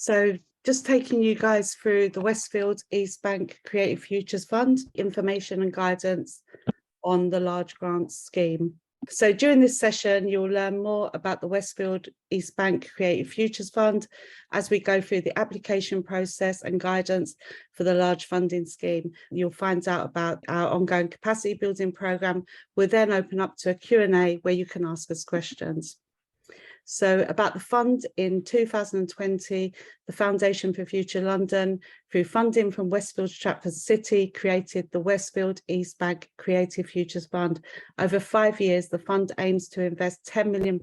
So just taking you guys through the Westfield East Bank Creative Futures Fund, information and guidance on the large grants scheme. So during this session, you'll learn more about the Westfield East Bank Creative Futures Fund as we go through the application process and guidance for the large funding scheme. You'll find out about our ongoing capacity building programme. We'll then open up to a Q&A where you can ask us questions. So about the fund, in 2020, the Foundation for Future London, through funding from Westfield Stratford City, created the Westfield East Bank Creative Futures Fund. Over 5 years, the fund aims to invest £10 million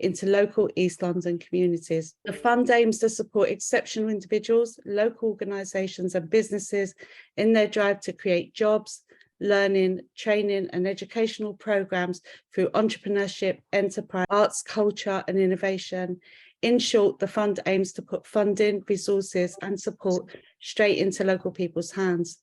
into local East London communities. The fund aims to support exceptional individuals, local organisations and businesses in their drive to create jobs, learning, training and educational programmes through entrepreneurship, enterprise, arts, culture and innovation. In short, the fund aims to put funding, resources and support straight into local people's hands.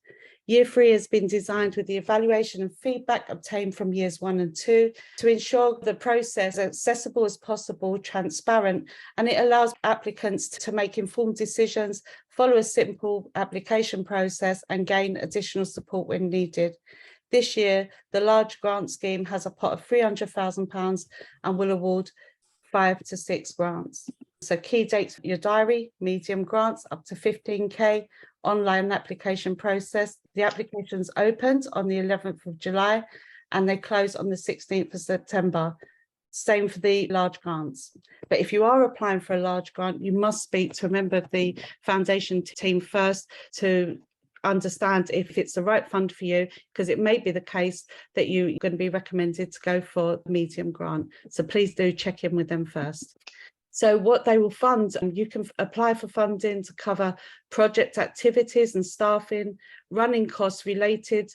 Year 3 has been designed with the evaluation and feedback obtained from years 1 and 2 to ensure the process is accessible as possible, transparent, and it allows applicants to make informed decisions, follow a simple application process and gain additional support when needed. This year, the large grant scheme has a pot of £300,000 and will award 5 to 6 grants. So key dates for your diary: medium grants up to 15k, online application process. The applications opened on the 11th of July and they close on the 16th of September. Same for the large grants. But if you are applying for a large grant, you must speak to a member of the foundation team first to understand if it's the right fund for you, because it may be the case that you're going to be recommended to go for a medium grant. So please do check in with them first. So what they will fund, and you can apply for funding to cover project activities and staffing, running costs related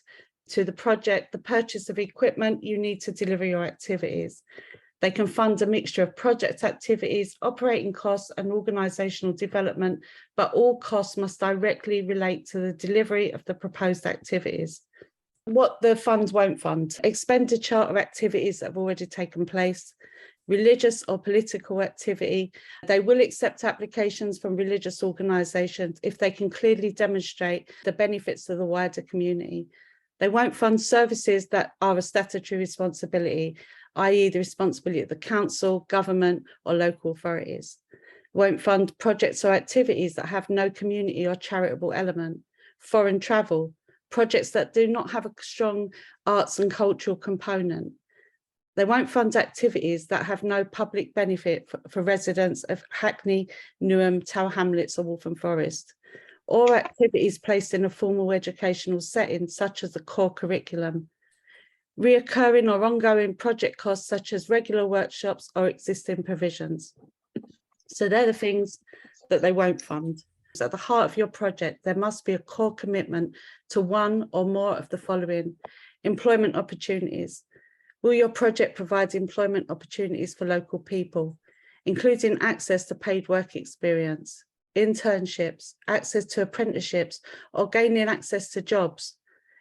to the project, the purchase of equipment you need to deliver your activities. They can fund a mixture of project activities, operating costs and organisational development, but all costs must directly relate to the delivery of the proposed activities. What the fund won't fund: expenditure of activities that have already taken place, religious or political activity. They will accept applications from religious organisations if they can clearly demonstrate the benefits to the wider community. They won't fund services that are a statutory responsibility, i.e. the responsibility of the council, government or local authorities. Won't fund projects or activities that have no community or charitable element. Foreign travel, projects that do not have a strong arts and cultural component. They won't fund activities that have no public benefit for residents of Hackney, Newham, Hamlets or Waltham Forest, or activities placed in a formal educational setting such as the core curriculum. Reoccurring or ongoing project costs such as regular workshops or existing provisions. So they're the things that they won't fund. So at the heart of your project, there must be a core commitment to one or more of the following: employment opportunities. Will your project provide employment opportunities for local people, including access to paid work experience, internships, access to apprenticeships, or gaining access to jobs,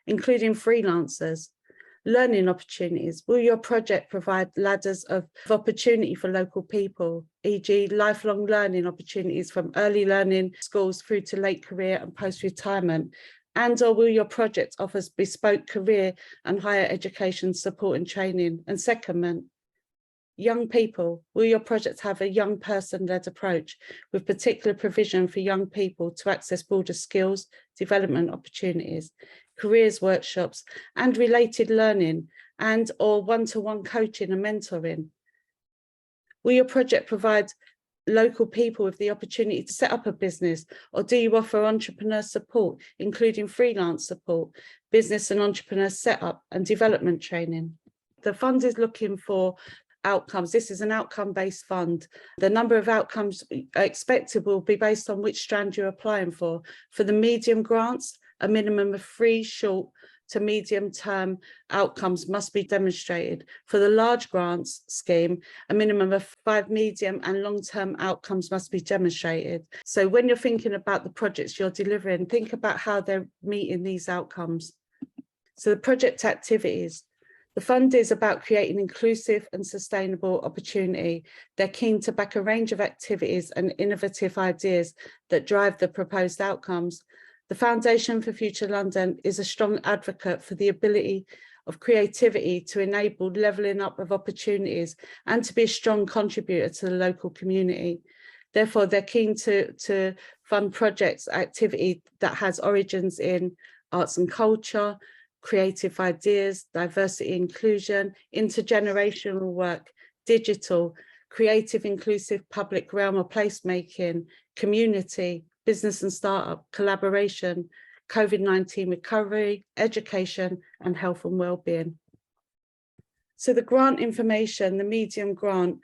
including freelancers? Learning opportunities. Will your project provide ladders of opportunity for local people, e.g. lifelong learning opportunities from early learning schools through to late career and post-retirement? And or will your project offer bespoke career and higher education support and training? And secondment, young people. Will your project have a young person-led approach with particular provision for young people to access broader skills, development opportunities, careers workshops and related learning, and or one-to-one coaching and mentoring? Will your project provide local people with the opportunity to set up a business, or do you offer entrepreneur support, including freelance support, business and entrepreneur setup and development training? The fund is looking for outcomes. This is an outcome-based fund. The number of outcomes expected will be based on which strand you're applying for. For the medium grants, a minimum of 3 short to medium term outcomes must be demonstrated. For the large grants scheme, a minimum of 5 medium and long-term outcomes must be demonstrated. So when you're thinking about the projects you're delivering, think about how they're meeting these outcomes. So the project activities. The fund is about creating inclusive and sustainable opportunity. They're keen to back a range of activities and innovative ideas that drive the proposed outcomes. The Foundation for Future London is a strong advocate for the ability of creativity to enable levelling up of opportunities and to be a strong contributor to the local community. Therefore, they're keen to fund projects, activity that has origins in arts and culture, creative ideas, diversity, inclusion, intergenerational work, digital, creative, inclusive public realm or placemaking, community, business and startup, collaboration, COVID-19 recovery, education, and health and wellbeing. So the grant information, the medium grant,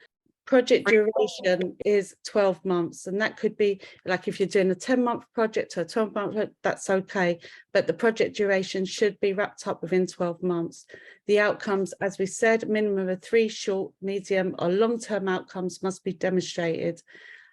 project duration is 12 months, and that could be like if you're doing a 10-month project or a 12-month, that's okay, but the project duration should be wrapped up within 12 months. The outcomes, as we said, minimum of 3 short, medium or long-term outcomes must be demonstrated.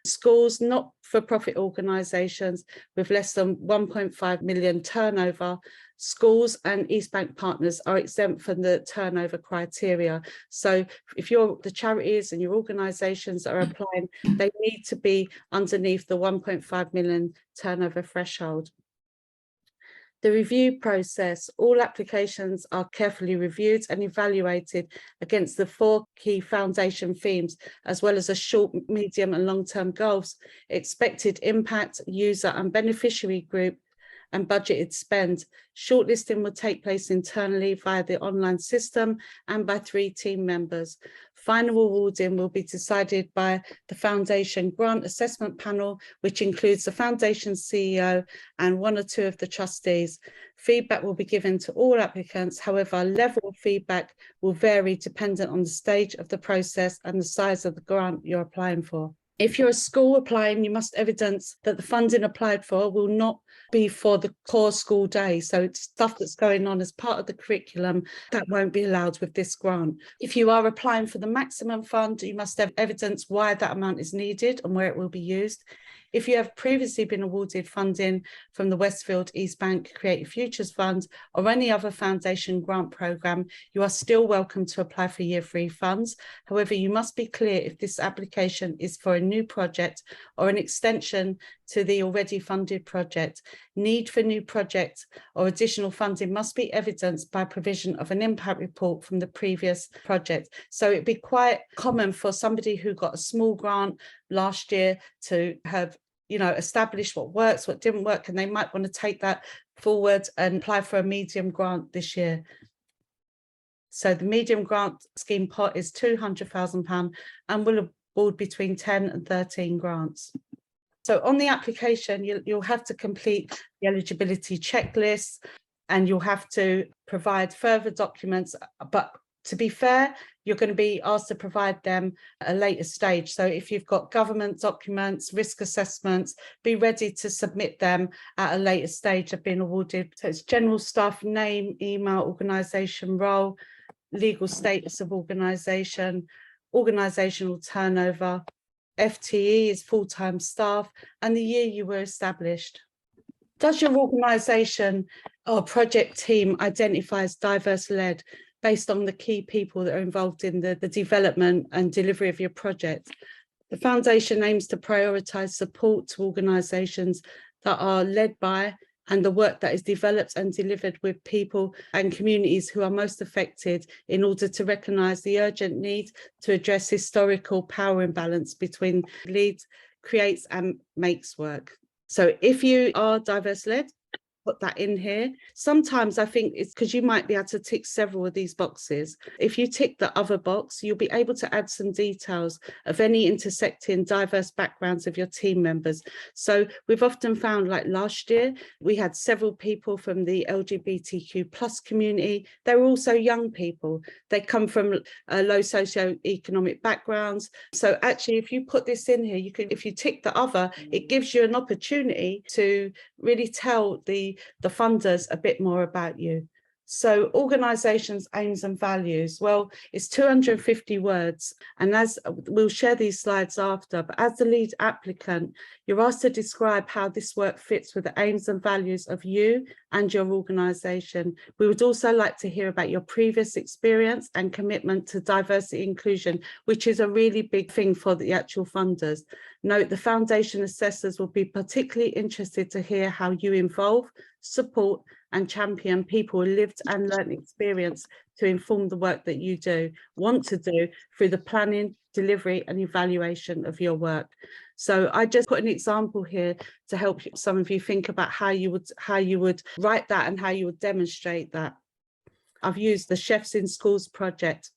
Schools, not-for-profit organisations with less than 1.5 million turnover, schools and East Bank partners are exempt from the turnover criteria. So if you're the charities and your organisations that are applying, they need to be underneath the 1.5 million turnover threshold. The review process, all applications are carefully reviewed and evaluated against the 4 key foundation themes, as well as a short, medium and long-term goals, expected impact, user and beneficiary group, and budgeted spend. Shortlisting will take place internally via the online system and by 3 team members. Final awarding will be decided by the Foundation Grant Assessment Panel, which includes the Foundation CEO and 1 or 2 of the trustees. Feedback will be given to all applicants. However, level of feedback will vary dependent on the stage of the process and the size of the grant you're applying for. If you're a school applying, you must evidence that the funding applied for will not be for the core school day. So it's stuff that's going on as part of the curriculum that won't be allowed with this grant. If you are applying for the maximum fund, you must have evidence why that amount is needed and where it will be used. If you have previously been awarded funding from the Westfield East Bank Creative Futures Fund or any other foundation grant programme, you are still welcome to apply for year 3 funds. However, you must be clear if this application is for a new project or an extension to the already funded project. Need for new project or additional funding must be evidenced by provision of an impact report from the previous project. So it'd be quite common for somebody who got a small grant last year to have established what works, what didn't work, and they might want to take that forward and apply for a medium grant this year. So the medium grant scheme pot is £200,000 and will award between 10 and 13 grants. So on the application, you'll have to complete the eligibility checklist and you'll have to provide further documents. But to be fair, you're going to be asked to provide them at a later stage. So if you've got government documents, risk assessments, be ready to submit them at a later stage of being awarded. So it's general stuff, name, email, organisation role, legal status of organisation, organisational turnover, FTE is full-time staff, and the year you were established. Does your organisation or project team identify as diverse-led based on the key people that are involved in the development and delivery of your project? The Foundation aims to prioritise support to organisations that are led by and the work that is developed and delivered with people and communities who are most affected in order to recognise the urgent need to address historical power imbalance between leads, creates and makes work. So if you are diverse-led, put that in here. Sometimes I think it's because you might be able to tick several of these boxes. If you tick the other box, you'll be able to add some details of any intersecting diverse backgrounds of your team members. So we've often found, like last year, we had several people from the LGBTQ+ community. They were also young people. They come from low socioeconomic backgrounds. So actually, if you put this in here, you can, if you tick the other, it gives you an opportunity to really tell the funders a bit more about you. So organisations, aims and values, well, it's 250 words. And as we'll share these slides after, but as the lead applicant, you're asked to describe how this work fits with the aims and values of you and your organisation. We would also like to hear about your previous experience and commitment to diversity inclusion, which is a really big thing for the actual funders. Note the foundation assessors will be particularly interested to hear how you involve, support and champion people with lived and learned experience to inform the work that you want to do through the planning, delivery and evaluation of your work. So I just put an example here to help some of you think about how you would write that and how you would demonstrate that. I've used the Chefs in Schools project.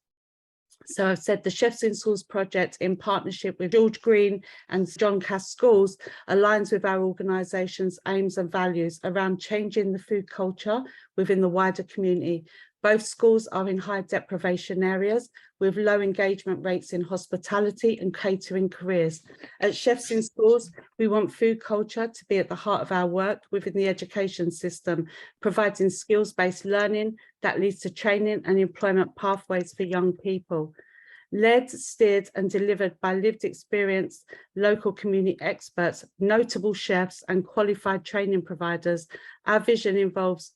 So I've said the Chefs in Schools project in partnership with George Green and John Cass Schools aligns with our organisation's aims and values around changing the food culture within the wider community. Both schools are in high deprivation areas with low engagement rates in hospitality and catering careers. At Chefs in Schools, we want food culture to be at the heart of our work within the education system, providing skills-based learning that leads to training and employment pathways for young people. Led, steered and delivered by lived experience, local community experts, notable chefs and qualified training providers, our vision involves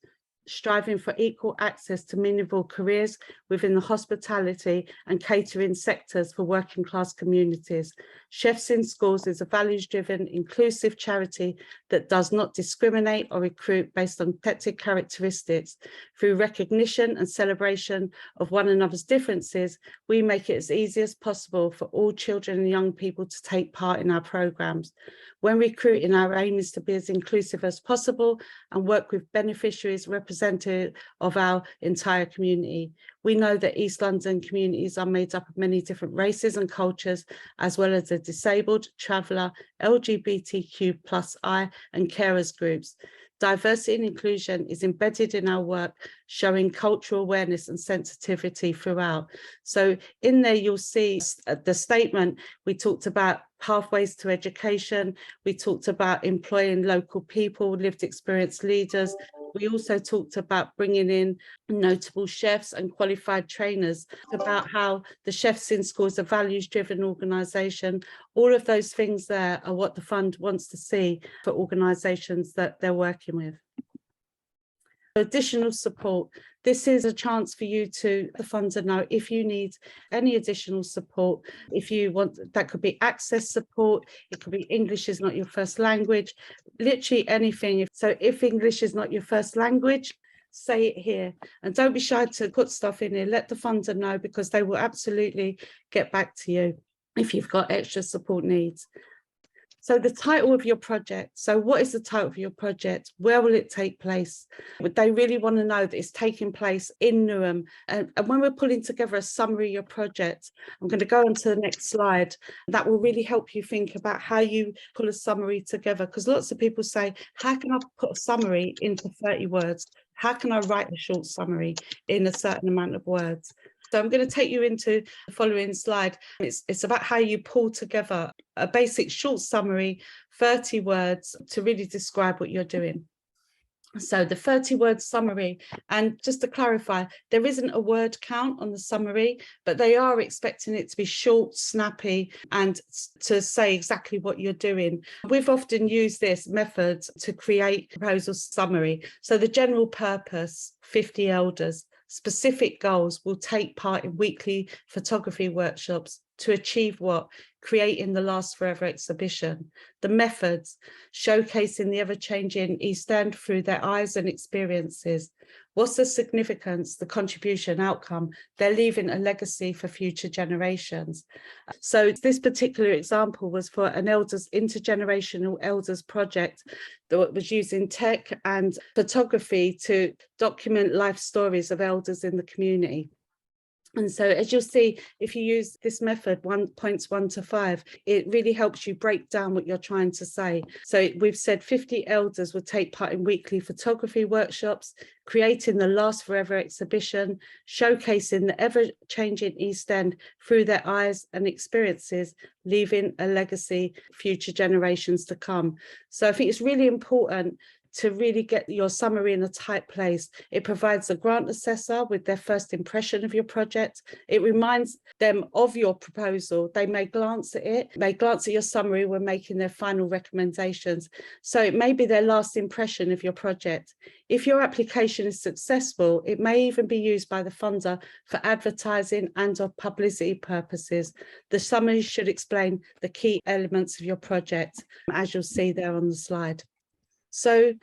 striving for equal access to meaningful careers within the hospitality and catering sectors for working class communities. Chefs in Schools is a values-driven, inclusive charity that does not discriminate or recruit based on protected characteristics. Through recognition and celebration of one another's differences, we make it as easy as possible for all children and young people to take part in our programmes. When recruiting, our aim is to be as inclusive as possible and work with beneficiaries representative of our entire community. We know that East London communities are made up of many different races and cultures, as well as the disabled, traveller, LGBTQ+I and carers groups. Diversity and inclusion is embedded in our work, showing cultural awareness and sensitivity throughout. So in there, you'll see the statement. We talked about pathways to education. We talked about employing local people, lived experience leaders. We also talked about bringing in notable chefs and qualified trainers, about how the Chefs in Schools is a values-driven organisation. All of those things there are what the fund wants to see for organisations that they're working with. Additional support. This is a chance for you to, the funder, know if you need any additional support. If you want, that could be access support, it could be English is not your first language, literally anything. So if English is not your first language, say it here, and don't be shy to put stuff in here. Let the funder know, because they will absolutely get back to you if you've got extra support needs. So the title of your project. So what is the title of your project? Where will it take place? They really want to know that it's taking place in Newham. And when we're pulling together a summary of your project, I'm going to go on to the next slide. That will really help you think about how you pull a summary together. Because lots of people say, how can I put a summary into 30 words? How can I write a short summary in a certain amount of words? So I'm going to take you into the following slide. It's about how you pull together a basic short summary, 30 words, to really describe what you're doing. So the 30-word summary, and just to clarify, there isn't a word count on the summary, but they are expecting it to be short, snappy, and to say exactly what you're doing. We've often used this method to create proposal summary. So the general purpose, 50 elders, specific goals will take part in weekly photography workshops to achieve what? Creating the Last Forever exhibition. The methods, showcasing the ever-changing East End through their eyes and experiences. What's the significance, the contribution, outcome? They're leaving a legacy for future generations. So this particular example was for an intergenerational elders project that was using tech and photography to document life stories of elders in the community. And so, as you'll see, if you use this method, points 1 to 5, it really helps you break down what you're trying to say. So we've said 50 elders will take part in weekly photography workshops, creating the Last Forever exhibition, showcasing the ever-changing East End through their eyes and experiences, leaving a legacy for future generations to come. So I think it's really important to really get your summary in a tight place. It provides a grant assessor with their first impression of your project. It reminds them of your proposal. They may glance at it, may glance at your summary when making their final recommendations. So it may be their last impression of your project. If your application is successful, it may even be used by the funder for advertising and/or publicity purposes. The summary should explain the key elements of your project, as you'll see there on the slide. So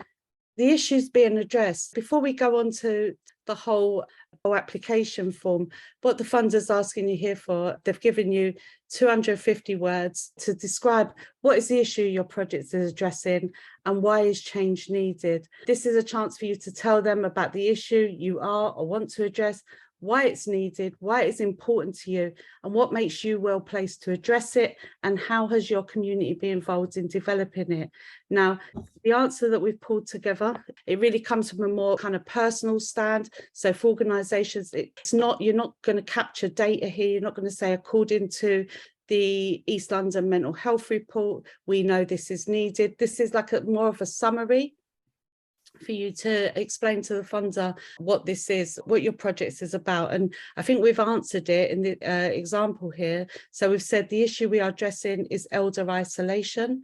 the issues being addressed, before we go on to the whole application form, what the funder's asking you here for, they've given you 250 words to describe what is the issue your project is addressing and why is change needed. This is a chance for you to tell them about the issue you are or want to address, why it's needed, why it's important to you, and what makes you well placed to address it, and how has your community been involved in developing it. Now, the answer that we've pulled together, it really comes from a more kind of personal stand. So for organisations, it's not, you're not going to capture data here. You're not going to say, according to the East London Mental Health Report, we know this is needed. This is like more of a summary for you to explain to the funder what this is, what your project is about. And I think we've answered it in the example here. So we've said the issue we are addressing is elder isolation.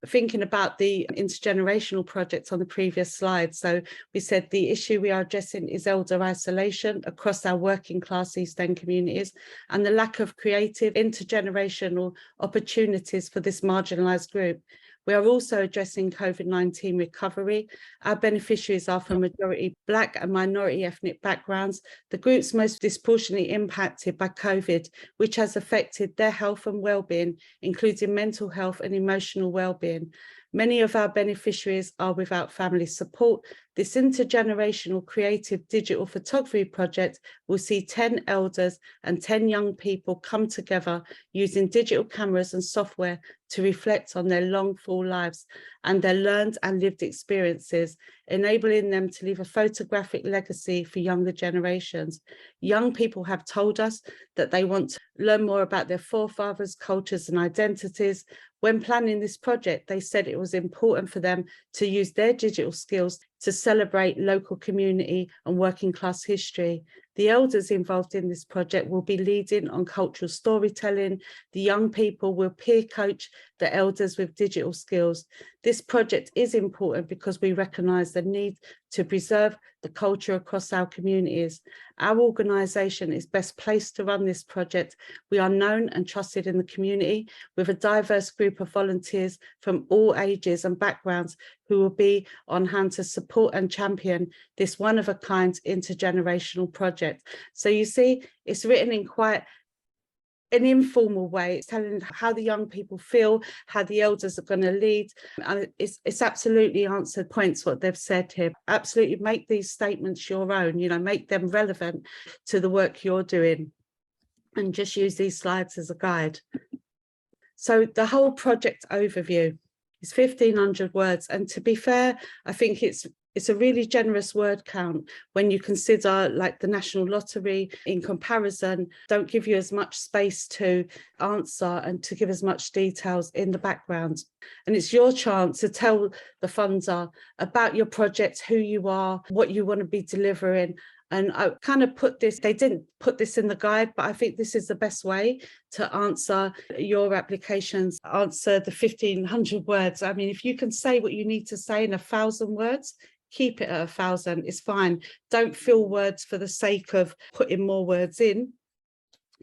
Thinking about the intergenerational project on the previous slide. So we said the issue we are addressing is elder isolation across our working class East End communities and the lack of creative intergenerational opportunities for this marginalised group. We are also addressing COVID-19 recovery. Our beneficiaries are from majority Black and minority ethnic backgrounds, the groups most disproportionately impacted by COVID, which has affected their health and well-being, including mental health and emotional well-being. Many of our beneficiaries are without family support. This intergenerational creative digital photography project will see 10 elders and 10 young people come together using digital cameras and software to reflect on their long full lives and their learned and lived experiences, enabling them to leave a photographic legacy for younger generations. Young people have told us that they want to learn more about their forefathers, cultures and identities. When planning this project, they said it was important for them to use their digital skills to celebrate local community and working class history. The elders involved in this project will be leading on cultural storytelling. The young people will peer coach the elders with digital skills. This project is important because we recognise the need to preserve the culture across our communities. Our organisation is best placed to run this project. We are known and trusted in the community with a diverse group of volunteers from all ages and backgrounds who will be on hand to support and champion this one-of-a-kind intergenerational project. So you see, it's written in quite an informal way. It's telling how the young people feel, how the elders are going to lead, and it's absolutely answered points what they've said here. Absolutely make these statements your own, you know, make them relevant to the work you're doing, and just use these slides as a guide. So the whole project overview is 1,500 words, and to be fair, I think it's a really generous word count when you consider like the National Lottery in comparison don't give you as much space to answer and to give as much details in the background. And it's your chance to tell the funder about your project, who you are, what you want to be delivering. And I kind of put this, they didn't put this in the guide, but I think this is the best way to answer your applications, answer the 1,500 words. I mean, if you can say what you need to say in 1,000 words, keep it at 1,000, it's fine. Don't fill words for the sake of putting more words in,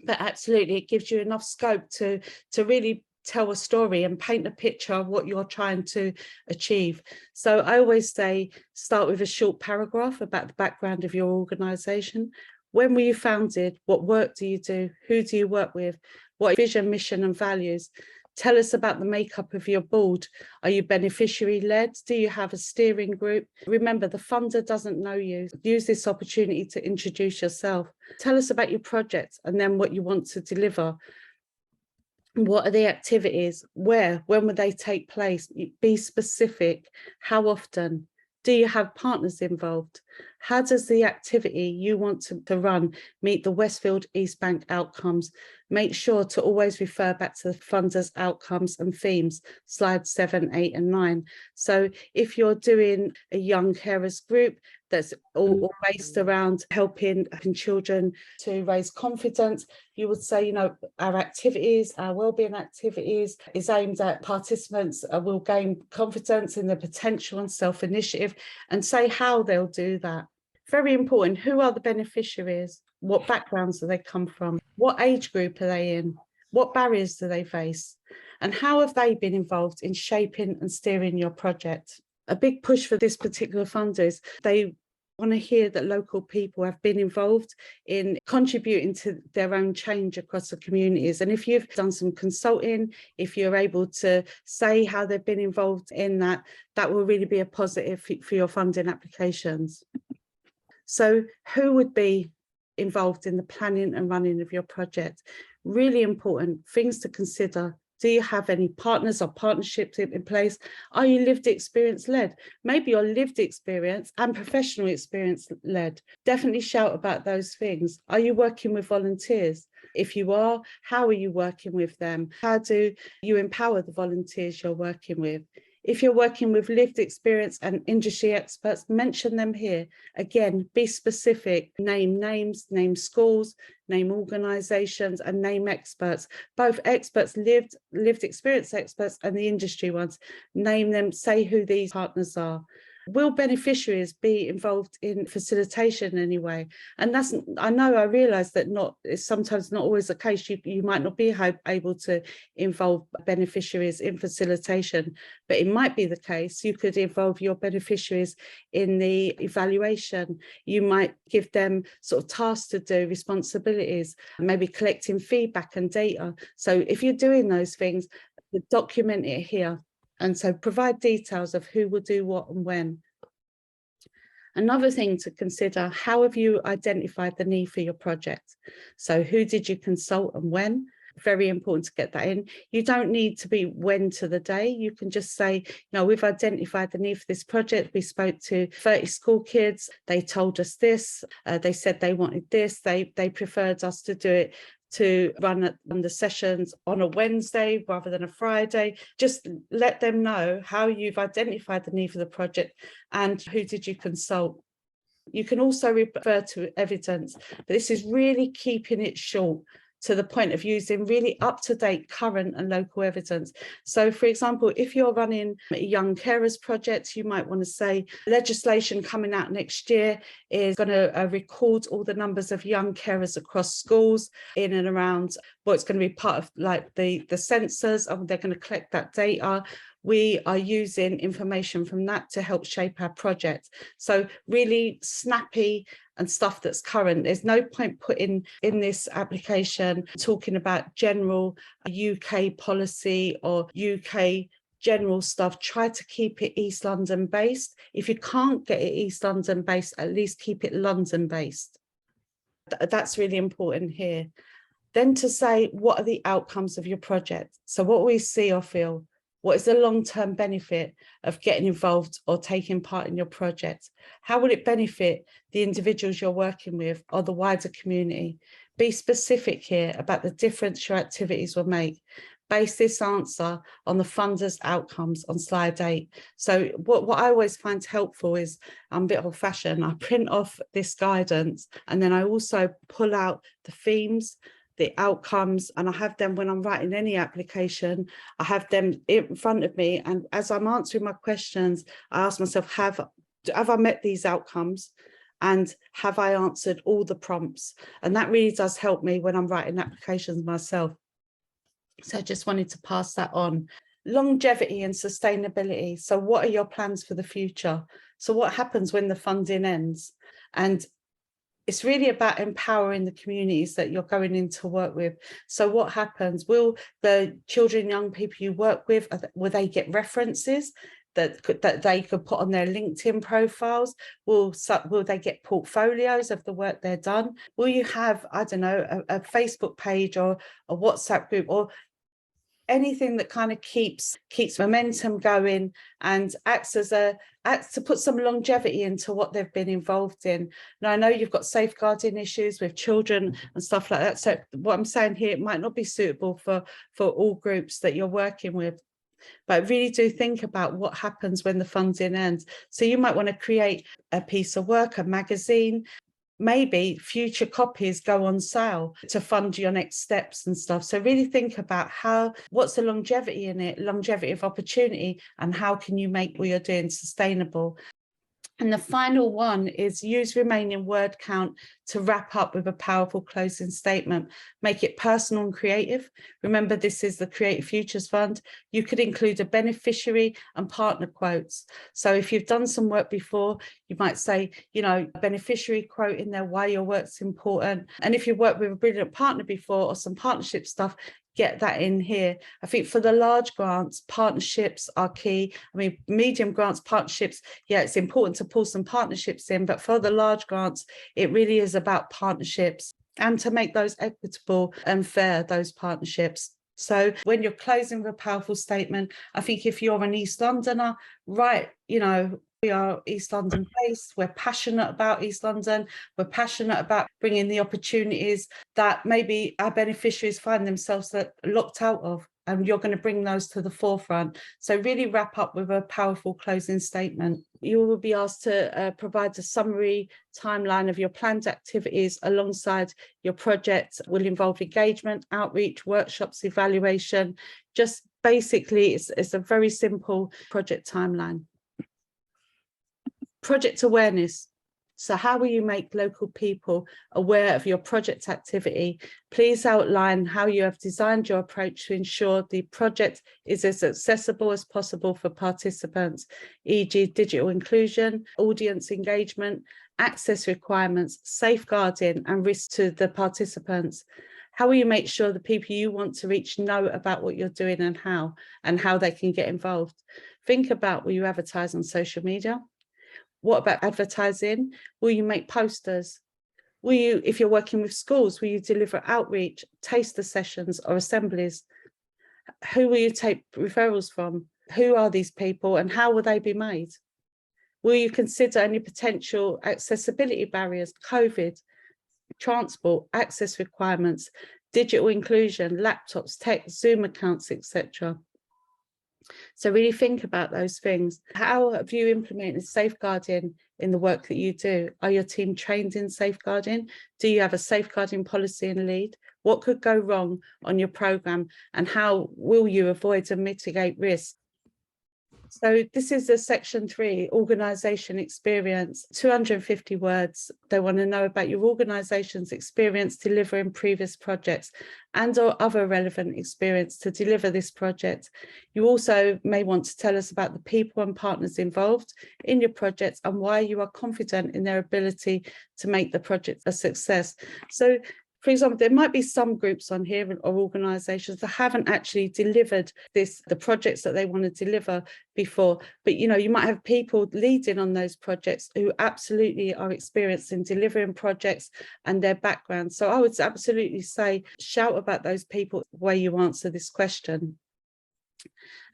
but absolutely it gives you enough scope to really tell a story and paint a picture of what you're trying to achieve. So I always say, start with a short paragraph about the background of your organisation. When were you founded? What work do you do? Who do you work with? What vision, mission and values? Tell us about the makeup of your board. Are you beneficiary led? Do you have a steering group? Remember, the funder doesn't know you. Use this opportunity to introduce yourself. Tell us about your project and then what you want to deliver. What are the activities? Where? When will they take place? Be specific. How often? Do you have partners involved? How does the activity you want to run meet the Westfield East Bank outcomes? Make sure to always refer back to the funders' outcomes and themes, slides 7, 8 and 9. So if you're doing a young carers group that's all based around helping children to raise confidence, you would say, you know, our activities, our wellbeing activities is aimed at participants will gain confidence in their potential and self-initiative, and say how they'll do that. Very important. Who are the beneficiaries? What backgrounds do they come from? What age group are they in? What barriers do they face? And how have they been involved in shaping and steering your project? A big push for this particular funder is they want to hear that local people have been involved in contributing to their own change across the communities. And if you've done some consulting, if you're able to say how they've been involved in that, that will really be a positive for your funding applications. So who would be involved in the planning and running of your project? Really important things to consider. Do you have any partners or partnerships in place? Are you lived experience led? Maybe you're lived experience and professional experience led. Definitely shout about those things. Are you working with volunteers? If you are, how are you working with them? How do you empower the volunteers you're working with? If you're working with lived experience and industry experts, mention them here. Again, be specific, name names, name schools, name organisations and name experts, both experts, lived experience experts and the industry ones. Name them, say who these partners are. Will beneficiaries be involved in facilitation anyway? And that's, I know, I realise that it's sometimes not always the case. You might not be able to involve beneficiaries in facilitation, but it might be the case. You could involve your beneficiaries in the evaluation. You might give them sort of tasks to do, responsibilities, maybe collecting feedback and data. So if you're doing those things, document it here. And so provide details of who will do what and when. Another thing to consider, how have you identified the need for your project? So who did you consult and when? Very important to get that in. You don't need to be when to the day. You can just say, we've identified the need for this project. We spoke to 30 school kids. They told us this. They said they wanted this. They preferred us to do it, to run the sessions on a Wednesday rather than a Friday. Just let them know how you've identified the need for the project and who did you consult. You can also refer to evidence, but this is really keeping it short, to the point of using really up-to-date current and local evidence. So for example, if you're running a young carers project, you might want to say legislation coming out next year is going to record all the numbers of young carers across schools in and around, well, it's going to be part of like the census, and they're going to collect that data. We are using information from that to help shape our project. So really snappy and stuff that's current. There's no point putting in this application talking about general UK policy or UK general stuff. Try to keep it East London based. If you can't get it East London based, at least keep it London based. That's really important here. Then to say, what are the outcomes of your project? So what we see or feel. What is the long-term benefit of getting involved or taking part in your project? How will it benefit the individuals you're working with or the wider community? Be specific here about the difference your activities will make. Base this answer on the funders' outcomes on slide 8. So what I always find helpful is, I'm a bit old-fashioned, I print off this guidance and then I also pull out the themes, the outcomes, and I have them when I'm writing any application. I have them in front of me, and as I'm answering my questions, I ask myself, have I met these outcomes, and have I answered all the prompts? And that really does help me when I'm writing applications myself. So I just wanted to pass that on. Longevity and sustainability. So what are your plans for the future? So what happens when the funding ends? And it's really about empowering the communities that you're going in to work with. So what happens? Will the children, young people you work with, will they get references that they could put on their LinkedIn profiles? Will they get portfolios of the work they've done? Will you have, I don't know, a Facebook page or a WhatsApp group? Or anything that kind of keeps momentum going and acts to put some longevity into what they've been involved in. Now, I know you've got safeguarding issues with children and stuff like that. So what I'm saying here, it might not be suitable for all groups that you're working with. But really do think about what happens when the funding ends. So you might want to create a piece of work, a magazine. Maybe future copies go on sale to fund your next steps and stuff. So really think about what's the longevity in it, longevity of opportunity, and how can you make what you're doing sustainable. And the final one is use remaining word count to wrap up with a powerful closing statement. Make it personal and creative. Remember, this is the Creative Futures Fund. You could include a beneficiary and partner quotes. So if you've done some work before, you might say, a beneficiary quote in there, why your work's important. And if you've worked with a brilliant partner before or some partnership stuff, get that in here. I think for the large grants, partnerships are key. I mean, medium grants, partnerships, yeah, it's important to pull some partnerships in, but for the large grants, it really is about partnerships and to make those equitable and fair, those partnerships. So when you're closing with a powerful statement, I think if you're an East Londoner, right, we are East London based, we're passionate about East London, we're passionate about bringing the opportunities that maybe our beneficiaries find themselves locked out of, and you're going to bring those to the forefront. So really wrap up with a powerful closing statement. You will be asked to provide a summary timeline of your planned activities alongside your project. Will involve engagement, outreach, workshops, evaluation. Just basically, it's a very simple project timeline. Project awareness. So how will you make local people aware of your project activity? Please outline how you have designed your approach to ensure the project is as accessible as possible for participants, e.g. digital inclusion, audience engagement, access requirements, safeguarding and risk to the participants. How will you make sure the people you want to reach know about what you're doing and how they can get involved? Think about, will you advertise on social media? What about advertising? Will you make posters? Will you, if you're working with schools, will you deliver outreach, taster sessions or assemblies? Who will you take referrals from? Who are these people and how will they be made? Will you consider any potential accessibility barriers, COVID, transport, access requirements, digital inclusion, laptops, tech, Zoom accounts, etc.? So really think about those things. How have you implemented safeguarding in the work that you do? Are your team trained in safeguarding? Do you have a safeguarding policy and lead? What could go wrong on your programme and how will you avoid and mitigate risk? So this is the section 3, organisation experience, 250 words. They want to know about your organisation's experience delivering previous projects and or other relevant experience to deliver this project. You also may want to tell us about the people and partners involved in your project and why you are confident in their ability to make the project a success. So for example, there might be some groups on here or organisations that haven't actually delivered the projects that they want to deliver before, but you might have people leading on those projects who absolutely are experienced in delivering projects and their background. So I would absolutely say shout about those people where you answer this question.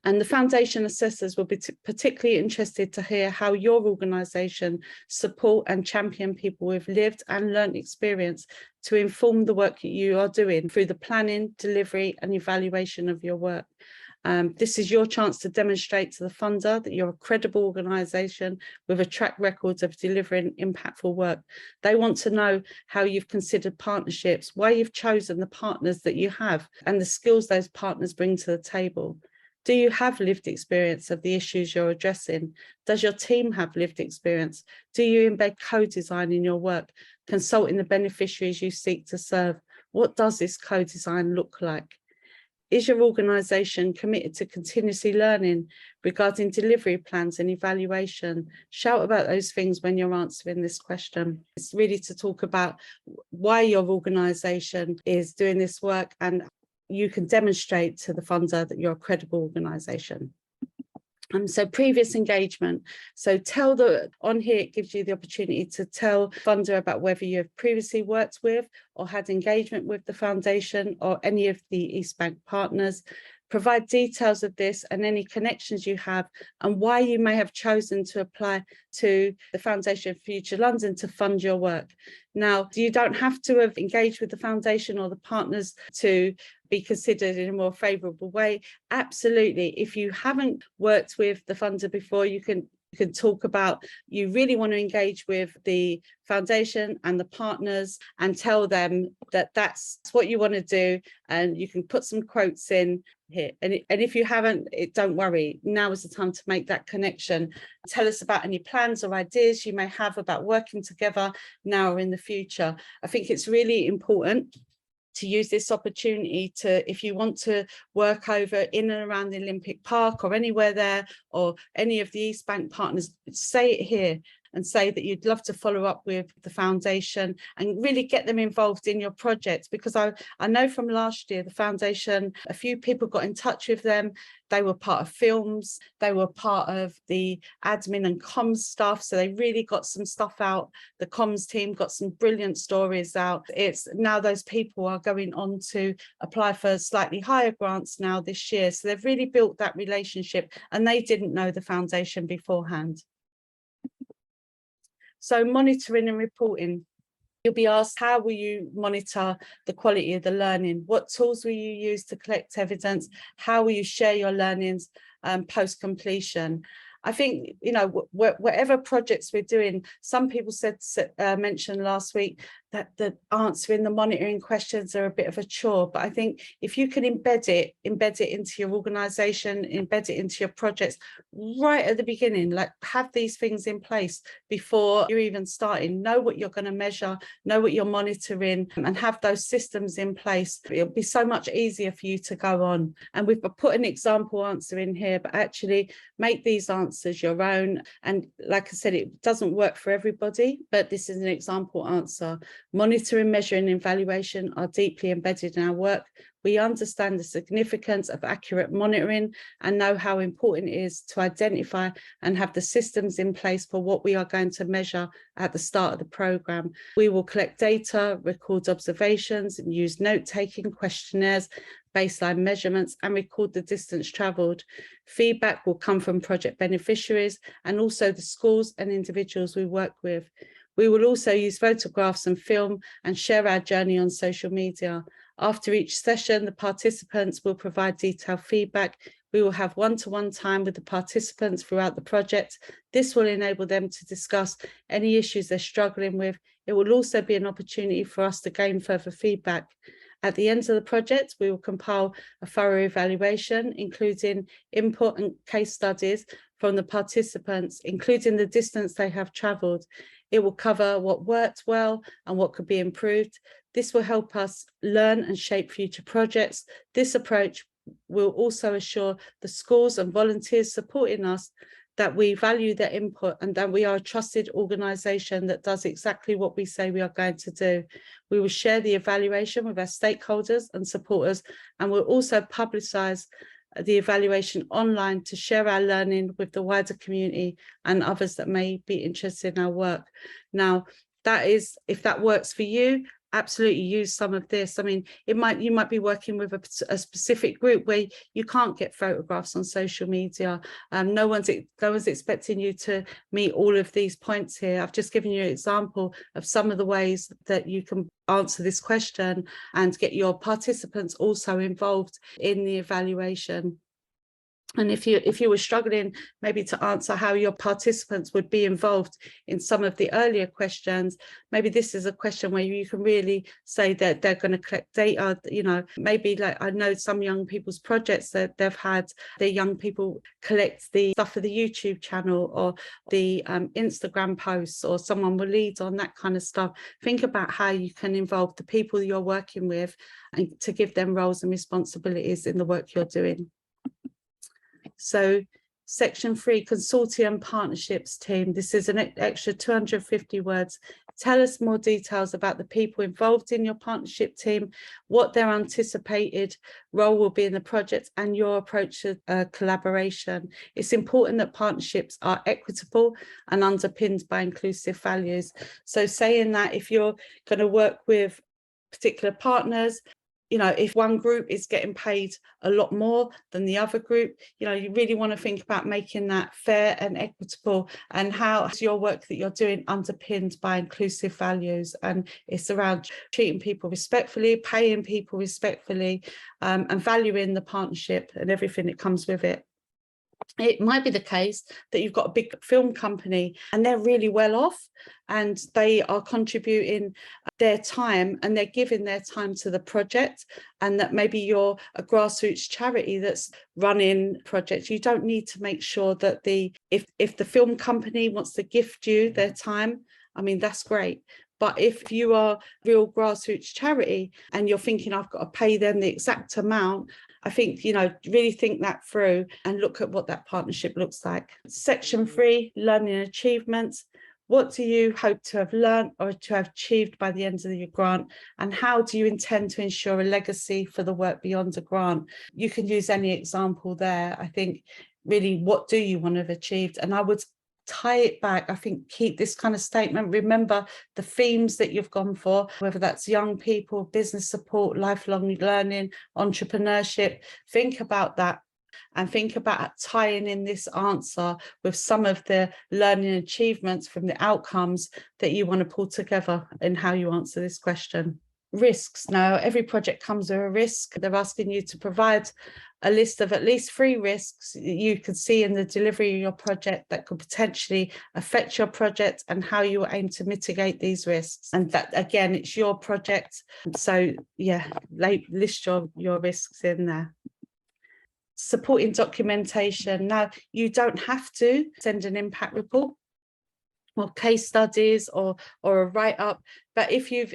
And the foundation assessors will be particularly interested to hear how your organisation support and champion people with lived and learnt experience to inform the work that you are doing through the planning, delivery and evaluation of your work. This is your chance to demonstrate to the funder that you're a credible organisation with a track record of delivering impactful work. They want to know how you've considered partnerships, why you've chosen the partners that you have and the skills those partners bring to the table. Do you have lived experience of the issues you're addressing? Does your team have lived experience? Do you embed co-design in your work, consulting the beneficiaries you seek to serve? What does this co-design look like? Is your organisation committed to continuously learning regarding delivery plans and evaluation? Shout about those things when you're answering this question. It's really to talk about why your organisation is doing this work and you can demonstrate to the funder that you're a credible organisation. So previous engagement. So on here, it gives you the opportunity to tell funder about whether you have previously worked with or had engagement with the foundation or any of the East Bank partners. Provide details of this and any connections you have and why you may have chosen to apply to the Foundation for Future London to fund your work. Now, you don't have to have engaged with the foundation or the partners to be considered in a more favourable way. Absolutely. If you haven't worked with the funder before, you can talk about you really want to engage with the foundation and the partners and tell them that that's what you want to do, and you can put some quotes in here. And if you haven't, don't worry, now is the time to make that connection. Tell us about any plans or ideas you may have about working together now or in the future. I think it's really important to use this opportunity to, if you want to work over in and around the Olympic Park or anywhere there, or any of the East Bank partners, say it here and say that you'd love to follow up with the foundation and really get them involved in your project. Because I know from last year, the foundation, a few people got in touch with them. They were part of films, they were part of the admin and comms staff. So they really got some stuff out. The comms team got some brilliant stories out. It's now those people are going on to apply for slightly higher grants now this year. So they've really built that relationship, and they didn't know the foundation beforehand. So monitoring and reporting. You'll be asked, how will you monitor the quality of the learning? What tools will you use to collect evidence? How will you share your learnings post-completion? I think, you know, whatever projects we're doing, some people mentioned last week that the answering the monitoring questions are a bit of a chore. But I think if you can embed it into your organisation, embed it into your projects right at the beginning, like have these things in place before you're even starting, know what you're going to measure, know what you're monitoring, and have those systems in place. It'll be so much easier for you to go on. And we've put an example answer in here, but actually make these answers your own. And like I said, it doesn't work for everybody, but this is an example answer. Monitoring, measuring, and evaluation are deeply embedded in our work. We understand the significance of accurate monitoring and know how important it is to identify and have the systems in place for what we are going to measure at the start of the programme. We will collect data, record observations, and use note-taking, questionnaires, baseline measurements, and record the distance travelled. Feedback will come from project beneficiaries and also the schools and individuals we work with. We will also use photographs and film and share our journey on social media. After each session, the participants will provide detailed feedback. We will have one-to-one time with the participants throughout the project. This will enable them to discuss any issues they're struggling with. It will also be an opportunity for us to gain further feedback. At the end of the project, we will compile a thorough evaluation, including input and case studies from the participants, including the distance they have travelled. It will cover what worked well and what could be improved. This will help us learn and shape future projects. This approach will also assure the schools and volunteers supporting us that we value their input and that we are a trusted organisation that does exactly what we say we are going to do. We will share the evaluation with our stakeholders and supporters, and we'll also publicise the evaluation online to share our learning with the wider community and others that may be interested in our work. Now, that is, if that works for you, absolutely use some of this. I mean, you might be working with a specific group where you can't get photographs on social media. No one's expecting you to meet all of these points here. I've just given you an example of some of the ways that you can answer this question and get your participants also involved in the evaluation. And if you were struggling maybe to answer how your participants would be involved in some of the earlier questions, maybe this is a question where you can really say that they're going to collect data. You know, maybe like I know some young people's projects that they've had their young people collect the stuff for the YouTube channel or the Instagram posts, or someone will lead on that kind of stuff. Think about how you can involve the people you're working with and to give them roles and responsibilities in the work you're doing. So section 3, consortium partnerships team. This is an extra 250 words. Tell us more details about the people involved in your partnership team, what their anticipated role will be in the project, and your approach to collaboration. It's important that partnerships are equitable and underpinned by inclusive values. So saying that if you're going to work with particular partners, if one group is getting paid a lot more than the other group, you really want to think about making that fair and equitable, and how is your work that you're doing underpinned by inclusive values. And it's around treating people respectfully, paying people respectfully, and valuing the partnership and everything that comes with it. It might be the case that you've got a big film company and they're really well off, and they are contributing their time and they're giving their time to the project, and that maybe you're a grassroots charity that's running projects. You don't need to make sure that if the film company wants to gift you their time, I mean, that's great. But if you are a real grassroots charity and you're thinking, I've got to pay them the exact amount, I think, really think that through and look at what that partnership looks like. Section 3, learning achievements. What do you hope to have learned or to have achieved by the end of your grant? And how do you intend to ensure a legacy for the work beyond a grant? You can use any example there. I think really, what do you want to have achieved? And I would tie it back. I think keep this kind of statement. Remember the themes that you've gone for, whether that's young people, business support, lifelong learning, entrepreneurship. Think about that, and think about tying in this answer with some of the learning achievements from the outcomes that you want to pull together in how you answer this question. Risks. Now, every project comes with a risk. They're asking you to provide a list of at least 3 risks you could see in the delivery of your project that could potentially affect your project, and how you aim to mitigate these risks. And that, again, it's your project. So yeah, list your risks in there. Supporting documentation. Now, you don't have to send an impact report or case studies or a write-up, but if you've,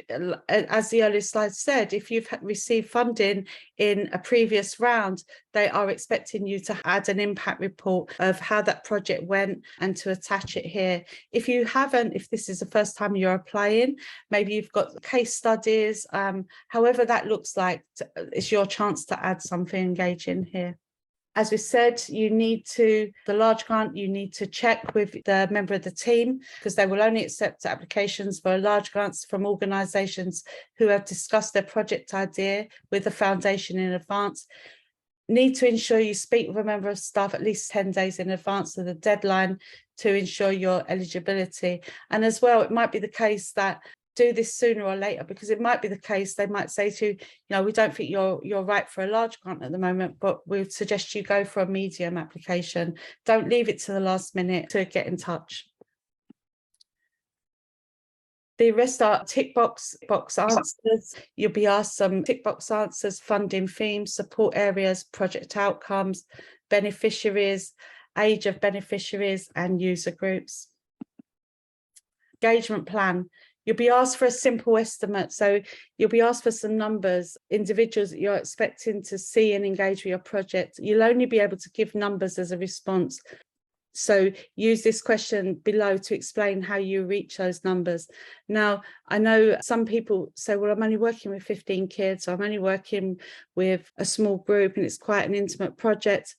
as the earlier slide said, if you've received funding in a previous round, they are expecting you to add an impact report of how that project went and to attach it here. If you haven't, if this is the first time you're applying, maybe you've got case studies, however that looks like, it's your chance to add something engaging here. As we said, the large grant, you need to check with the member of the team, because they will only accept applications for large grants from organisations who have discussed their project idea with the foundation in advance. Need to ensure you speak with a member of staff at least 10 days in advance of the deadline to ensure your eligibility. And as well, it might be the case that do this sooner or later, because it might be the case they might say to you, we don't think you're right for a large grant at the moment, but we would suggest you go for a medium application. Don't leave it to the last minute to get in touch. The rest are tick box answers. You'll be asked some tick box answers: funding themes, support areas, project outcomes, beneficiaries, age of beneficiaries, and user groups. Engagement plan. You'll be asked for a simple estimate. So you'll be asked for some numbers, individuals that you're expecting to see and engage with your project. You'll only be able to give numbers as a response. So use this question below to explain how you reach those numbers. Now, I know some people say, well, I'm only working with 15 kids, or I'm only working with a small group and it's quite an intimate project.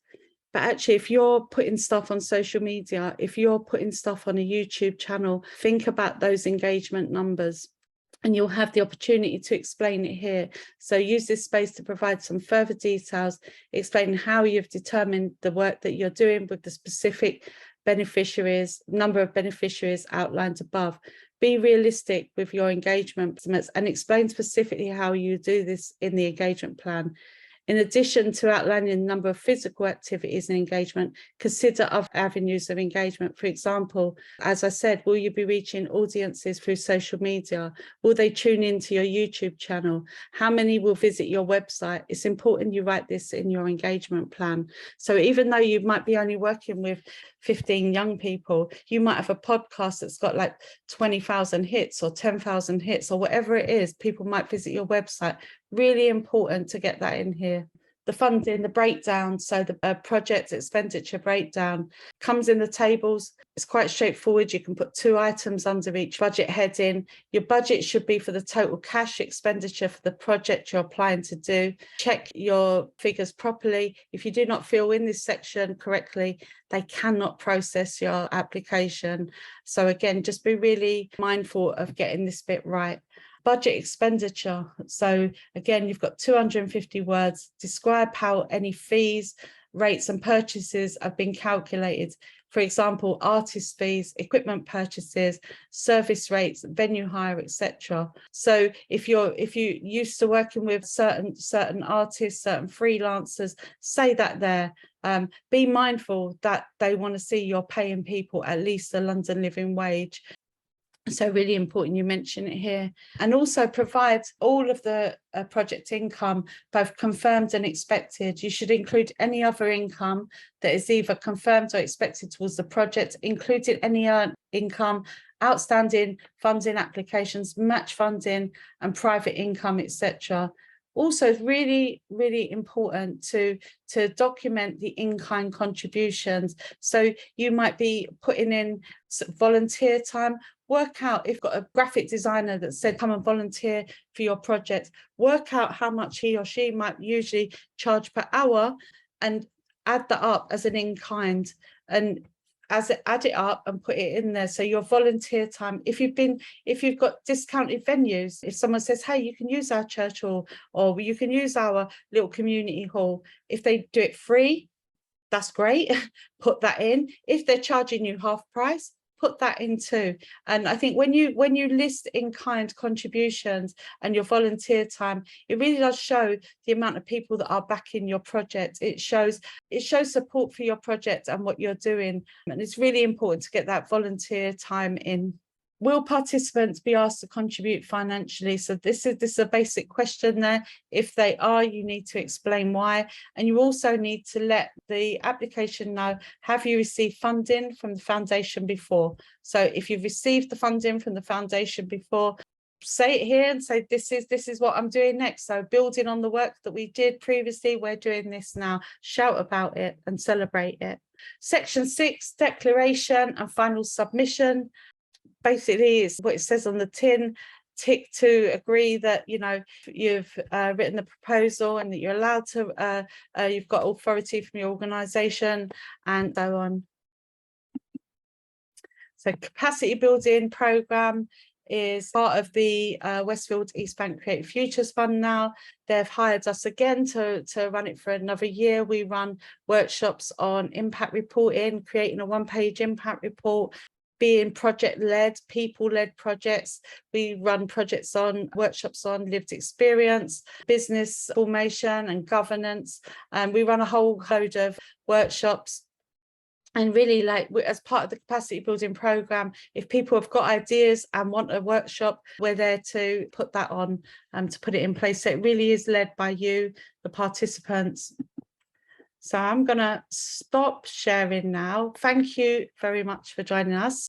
But actually, if you're putting stuff on social media, if you're putting stuff on a YouTube channel, think about those engagement numbers, and you'll have the opportunity to explain it here. So use this space to provide some further details, explain how you've determined the work that you're doing with the specific beneficiaries, number of beneficiaries outlined above. Be realistic with your engagement estimates and explain specifically how you do this in the engagement plan. In addition to outlining the number of physical activities and engagement, consider other avenues of engagement. For example, as I said, will you be reaching audiences through social media? Will they tune into your YouTube channel? How many will visit your website? It's important you write this in your engagement plan. So even though you might be only working with 15 young people, you might have a podcast that's got like 20,000 hits or 10,000 hits or whatever it is. People might visit your website. Really important to get that in here. The funding, the breakdown, so the project expenditure breakdown comes in the tables. It's quite straightforward. You can put 2 items under each budget heading. Your budget should be for the total cash expenditure for the project you're applying to do. Check your figures properly. If you do not fill in this section correctly, they cannot process your application. So again, just be really mindful of getting this bit right. budget expenditure. So again, you've got 250 words. Describe how any fees, rates and purchases have been calculated. For example, artist fees, equipment purchases, service rates, venue hire, etc. So if you're used to working with certain artists, certain freelancers, say that there. Be mindful that they want to see you're paying people at least a London living wage. So really important you mention it here. And also provide all of the project income, both confirmed and expected. You should include any other income that is either confirmed or expected towards the project, including any income, outstanding funding applications, match funding and private income, etc. Also, it's really, really important to document the in-kind contributions. So you might be putting in volunteer time. Work out, if you've got a graphic designer that said come and volunteer for your project, work out how much he or she might usually charge per hour and add that up as an in-kind, and add it up and put it in there. So your volunteer time, if you've got discounted venues, if someone says, hey, you can use our church hall or you can use our little community hall, if they do it free, that's great. Put that in. If they're charging you half price, put that in too. And I think when you list in-kind contributions and your volunteer time, it really does show the amount of people that are backing your project. It shows support for your project and what you're doing, and it's really important to get that volunteer time in. Will participants be asked to contribute financially? So this is a basic question there. If they are, you need to explain why. And you also need to let the application know, have you received funding from the foundation before? So if you've received the funding from the foundation before, say it here and say, this is what I'm doing next. So building on the work that we did previously, we're doing this now. Shout about it and celebrate it. Section 6, declaration and final submission. Basically, it's what it says on the tin. Tick to agree that you've written the proposal and that you're allowed to, you've got authority from your organisation and so on. So capacity building programme is part of the Westfield East Bank Creative Futures Fund now. They've hired us again to run it for another year. We run workshops on impact reporting, creating a one-page impact report, being project-led, people-led projects. We run workshops on lived experience, business formation and governance. And we run a whole load of workshops. And really, as part of the capacity building programme, if people have got ideas and want a workshop, we're there to put that on and to put it in place. So it really is led by you, the participants. So I'm going to stop sharing now. Thank you very much for joining us.